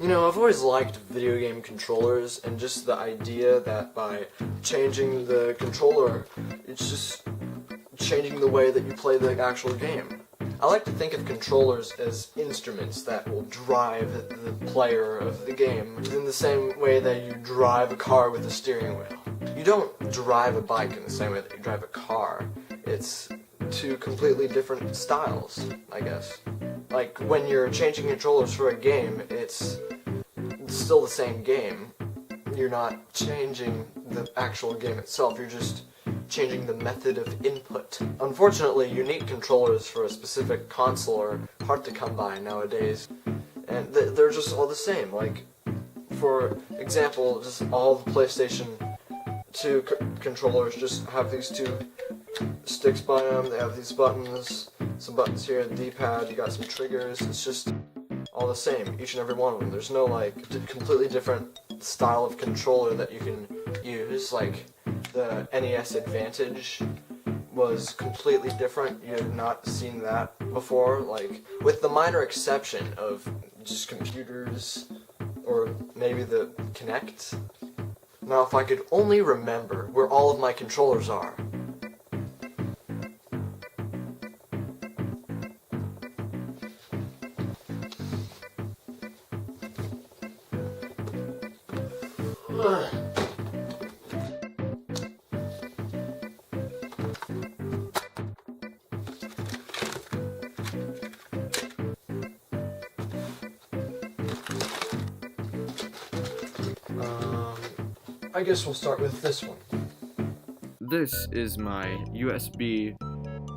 You know, I've always liked video game controllers, and just the idea that by changing the controller, it's just changing the way that you play the actual game. I like to think of controllers as instruments that will drive the player of the game in the same way that you drive a car with a steering wheel. You don't drive a bike in the same way that you drive a car. It's two completely different styles, I guess. Like, when you're changing controllers for a game, it's still the same game. You're not changing the actual game itself, you're just changing the method of input. Unfortunately, unique controllers for a specific console are hard to come by nowadays, and they're just all the same. Like, for example, just all the PlayStation 2 controllers just have these two sticks by them, they have these buttons, some buttons here, the D-pad, you got some triggers, it's just all the same, each and every one of them. There's no, like, completely different style of controller that you can use. Like, the NES Advantage was completely different. You have not seen that before, like, with the minor exception of just computers, or maybe the Kinect. Now, if I could only remember where all of my controllers are. I guess we'll start with this one. This is my USB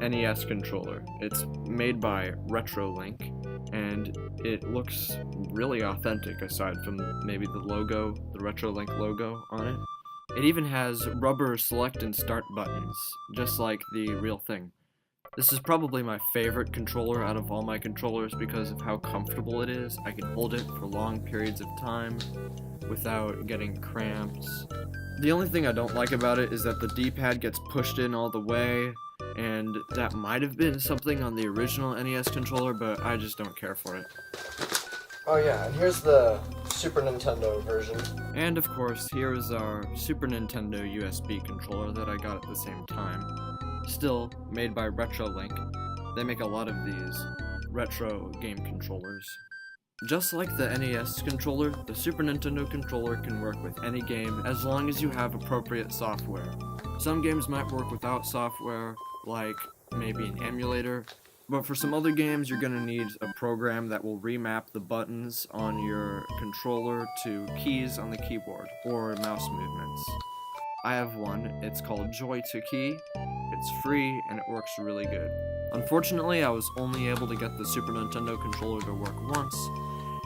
NES controller. It's made by RetroLink, and it looks really authentic aside from maybe the logo, the RetroLink logo on it. It even has rubber select and start buttons, just like the real thing. This is probably my favorite controller out of all my controllers because of how comfortable it is. I can hold it for long periods of time without getting cramps. The only thing I don't like about it is that the D-pad gets pushed in all the way, and that might have been something on the original NES controller, but I just don't care for it. Oh yeah, and here's the Super Nintendo version. And of course, here is our Super Nintendo USB controller that I got at the same time. Still made by RetroLink. They make a lot of these retro game controllers. Just like the NES controller, the Super Nintendo controller can work with any game as long as you have appropriate software. Some games might work without software, like maybe an emulator, but for some other games you're going to need a program that will remap the buttons on your controller to keys on the keyboard, or mouse movements. I have one, it's called Joy2Key. It's free and it works really good. Unfortunately, I was only able to get the Super Nintendo controller to work once,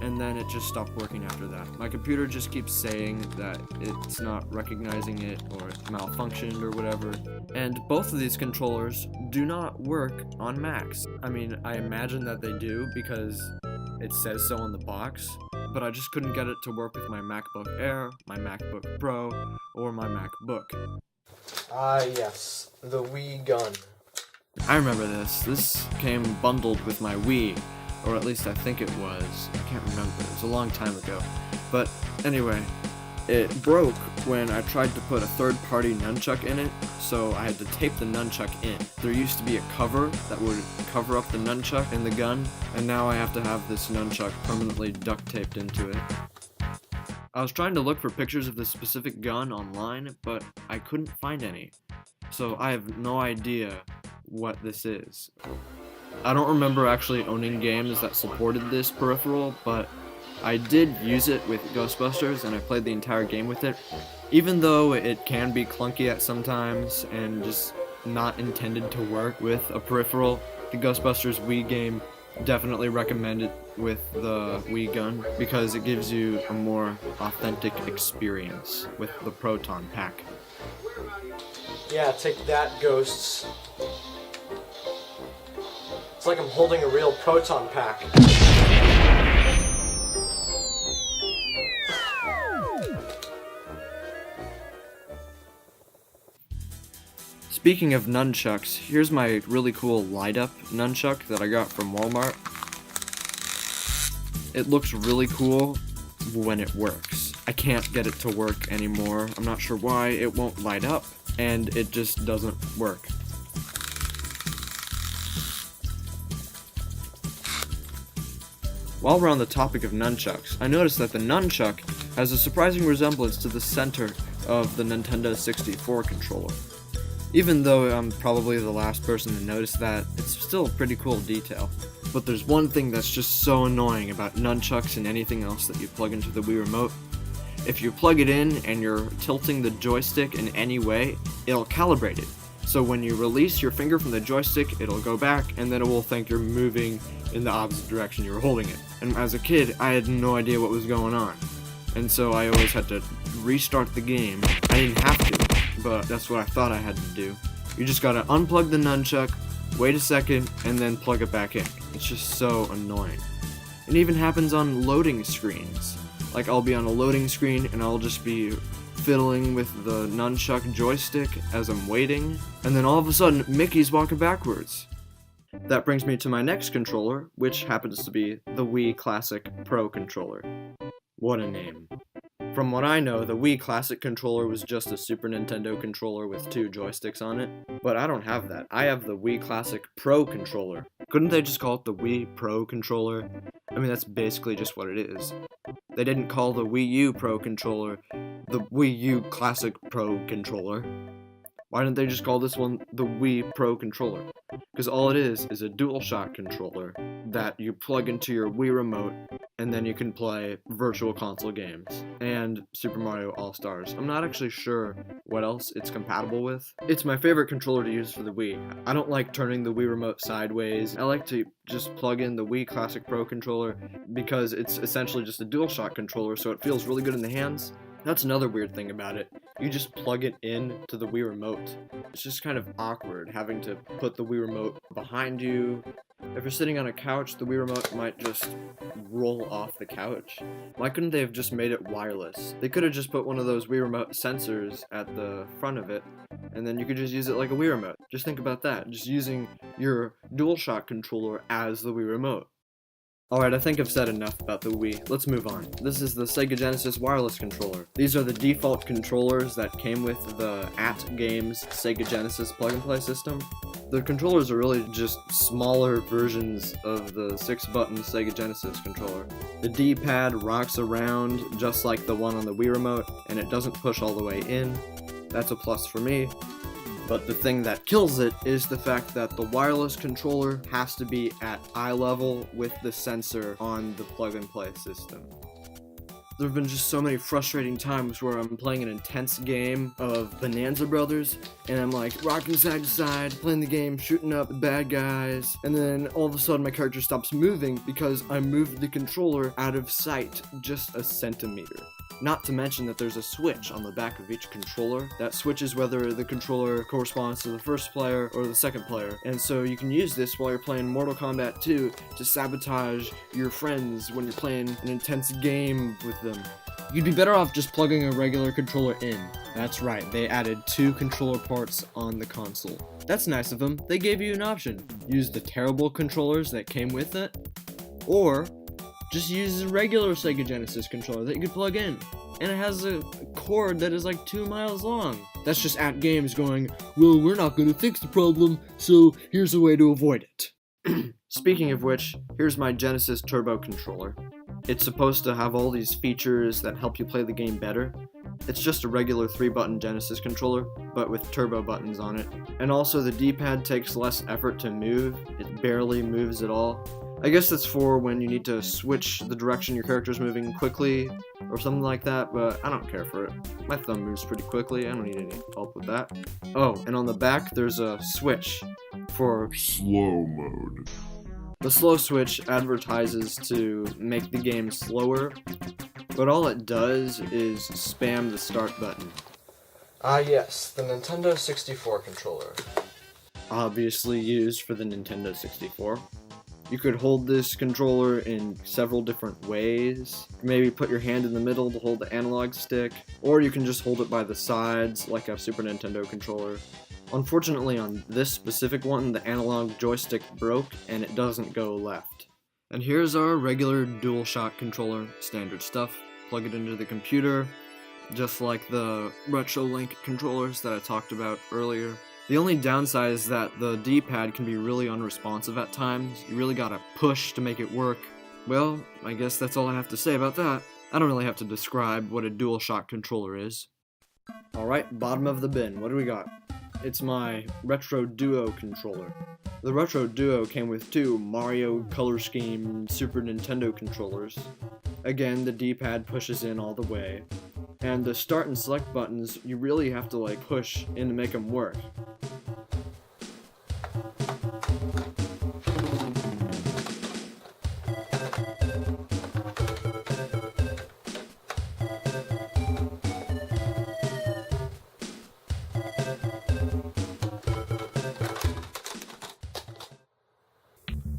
and then it just stopped working after that. My computer just keeps saying that it's not recognizing it, or it malfunctioned or whatever. And both of these controllers do not work on Macs. I mean, I imagine that they do because it says so on the box, but I just couldn't get it to work with my MacBook Air, my MacBook Pro, or my MacBook. Ah yes, the Wii gun. I remember this. This came bundled with my Wii, or at least I think it was. I can't remember. It was a long time ago. But anyway, it broke when I tried to put a third-party nunchuck in it, so I had to tape the nunchuck in. There used to be a cover that would cover up the nunchuck in the gun, and now I have to have this nunchuck permanently duct-taped into it. I was trying to look for pictures of this specific gun online, but I couldn't find any. So I have no idea what this is. I don't remember actually owning games that supported this peripheral, but I did use it with Ghostbusters and I played the entire game with it. Even though it can be clunky at some times and just not intended to work with a peripheral, the Ghostbusters Wii game definitely recommend it with the Wii gun because it gives you a more authentic experience with the Proton Pack. Yeah, take that, Ghosts. It's like I'm holding a real Proton Pack. Speaking of nunchucks, here's my really cool light-up nunchuck that I got from Walmart. It looks really cool, when it works. I can't get it to work anymore. I'm not sure why. It won't light up, and it just doesn't work. While we're on the topic of nunchucks, I noticed that the nunchuck has a surprising resemblance to the center of the Nintendo 64 controller. Even though I'm probably the last person to notice that, it's still a pretty cool detail. But there's one thing that's just so annoying about nunchucks and anything else that you plug into the Wii Remote. If you plug it in and you're tilting the joystick in any way, it'll calibrate it. So when you release your finger from the joystick, it'll go back, and then it will think you're moving in the opposite direction you were holding it. And as a kid, I had no idea what was going on. And so I always had to restart the game. I didn't have to, but that's what I thought I had to do. You just gotta unplug the nunchuck, wait a second, and then plug it back in. It's just so annoying. It even happens on loading screens. Like, I'll be on a loading screen and I'll just be fiddling with the nunchuck joystick as I'm waiting, and then all of a sudden, Mickey's walking backwards. That brings me to my next controller, which happens to be the Wii Classic Pro controller. What a name. From what I know, the Wii Classic controller was just a Super Nintendo controller with 2 joysticks on it, but I don't have that. I have the Wii Classic Pro controller. Couldn't they just call it the Wii Pro controller? I mean, that's basically just what it is. They didn't call the Wii U Pro controller the Wii U Classic Pro controller. Why didn't they just call this one the Wii Pro controller? Because all it is a DualShock controller that you plug into your Wii Remote, and then you can play Virtual Console games and Super Mario All-Stars. I'm not actually sure what else it's compatible with. It's my favorite controller to use for the Wii. I don't like turning the Wii Remote sideways. I like to just plug in the Wii Classic Pro controller because it's essentially just a DualShock controller, so it feels really good in the hands. That's another weird thing about it. You just plug it in to the Wii Remote. It's just kind of awkward having to put the Wii Remote behind you. If you're sitting on a couch, the Wii Remote might just roll off the couch. Why couldn't they have just made it wireless? They could have just put one of those Wii Remote sensors at the front of it, and then you could just use it like a Wii Remote. Just think about that, just using your DualShock controller as the Wii Remote. Alright, I think I've said enough about the Wii. Let's move on. This is the Sega Genesis wireless controller. These are the default controllers that came with the AT-Games Sega Genesis plug-and-play system. The controllers are really just smaller versions of the 6-button Sega Genesis controller. The D-pad rocks around just like the one on the Wii Remote, and it doesn't push all the way in. That's a plus for me. But the thing that kills it is the fact that the wireless controller has to be at eye level with the sensor on the plug-and-play system. There have been just so many frustrating times where I'm playing an intense game of Bonanza Brothers, and I'm like rocking side to side, playing the game, shooting up the bad guys, and then all of a sudden my character stops moving because I moved the controller out of sight just a centimeter. Not to mention that there's a switch on the back of each controller that switches whether the controller corresponds to the first player or the second player. And so you can use this while you're playing Mortal Kombat 2 to sabotage your friends when you're playing an intense game with them. You'd be better off just plugging a regular controller in. That's right, they added 2 controller ports on the console. That's nice of them. They gave you an option. Use the terrible controllers that came with it, or just use a regular Sega Genesis controller that you could plug in. And it has a cord that is like 2 miles long. That's just AT-Games going, well, we're not going to fix the problem, so here's a way to avoid it. Speaking of which, here's my Genesis Turbo controller. It's supposed to have all these features that help you play the game better. It's just a regular 3-button Genesis controller, but with turbo buttons on it. And also the D-pad takes less effort to move. It barely moves at all. I guess that's for when you need to switch the direction your character's moving quickly or something like that, but I don't care for it. My thumb moves pretty quickly, I don't need any help with that. Oh, and on the back there's a switch for slow mode. The slow switch advertises to make the game slower, but all it does is spam the start button. Yes, the Nintendo 64 controller. Obviously used for the Nintendo 64. You could hold this controller in several different ways. Maybe put your hand in the middle to hold the analog stick, or you can just hold it by the sides like a Super Nintendo controller. Unfortunately, on this specific one, the analog joystick broke and it doesn't go left. And here's our regular DualShock controller, standard stuff. plug it into the computer, just like the RetroLink controllers that I talked about earlier. The only downside is that the D-pad can be really unresponsive at times. You really gotta push to make it work. Well, I guess that's all I have to say about that. I don't really have to describe what a DualShock controller is. Alright, bottom of the bin, what do we got? It's my Retro Duo controller. The Retro Duo came with two Mario Color Scheme Super Nintendo controllers. Again, the D-pad pushes in all the way. And the start and select buttons, you really have to like push in to make them work.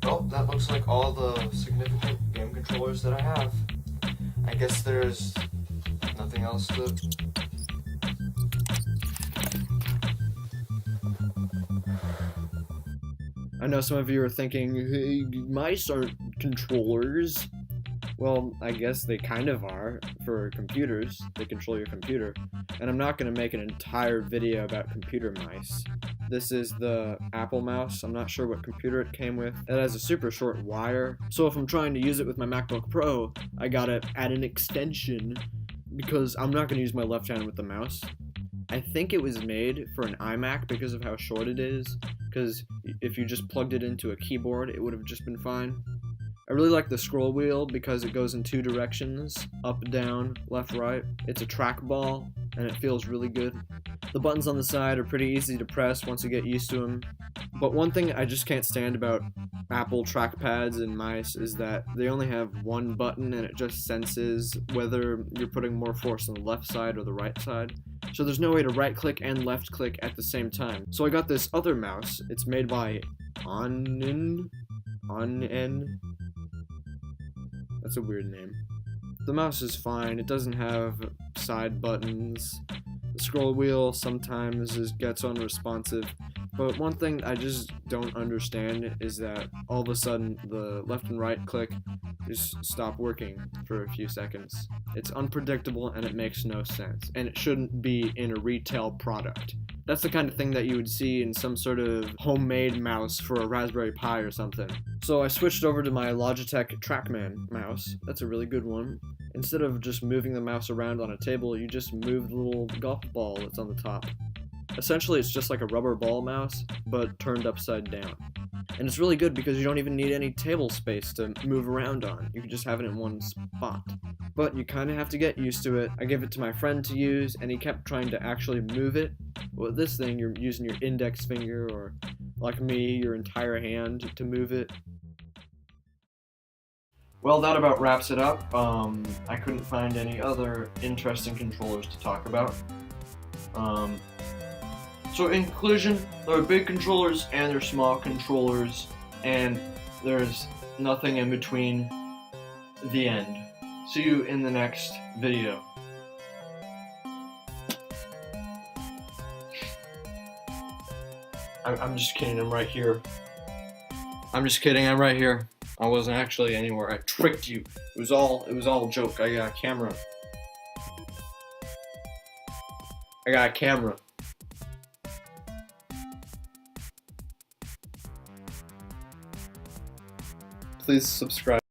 Well, that looks like all the significant game controllers that I have. I guess there's nothing else to... I know some of you are thinking, hey, mice aren't controllers. Well, I guess they kind of are for computers. They control your computer. And I'm not going to make an entire video about computer mice. This is the Apple mouse. I'm not sure what computer it came with. It has a super short wire. So if I'm trying to use it with my MacBook Pro, I gotta add an extension because I'm not going to use my left hand with the mouse. I think it was made for an iMac because of how short it is. Because if you just plugged it into a keyboard, it would have just been fine. I really like the scroll wheel because it goes in two directions, up, down, left, right. It's a trackball, and it feels really good. The buttons on the side are pretty easy to press once you get used to them. But one thing I just can't stand about Apple trackpads and mice is that they only have one button and it just senses whether you're putting more force on the left side or the right side. So there's no way to right click and left click at the same time. So I got this other mouse. It's made by Onnen. That's a weird name. The mouse is fine. It doesn't have side buttons. The scroll wheel sometimes gets unresponsive. But one thing I just don't understand is that all of a sudden the left and right click just stop working for a few seconds. It's unpredictable and it makes no sense. And it shouldn't be in a retail product. That's the kind of thing that you would see in some sort of homemade mouse for a Raspberry Pi or something. So I switched over to my Logitech Trackman mouse. That's a really good one. Instead of just moving the mouse around on a table, you just move the little golf ball that's on the top. Essentially, it's just like a rubber ball mouse, but turned upside down. And it's really good because you don't even need any table space to move around on. You can just have it in one spot. But you kind of have to get used to it. I gave it to my friend to use, and he kept trying to actually move it. With this thing, you're using your index finger, or like me, your entire hand to move it. Well, that about wraps it up. I couldn't find any other interesting controllers to talk about. So in conclusion, there are big controllers and there are small controllers, and there's nothing in between. The end. See you in the next video. I'm just kidding, I'm right here. I'm just kidding, I'm right here. I wasn't actually anywhere. I tricked you. It was all a joke. I got a camera. Please subscribe.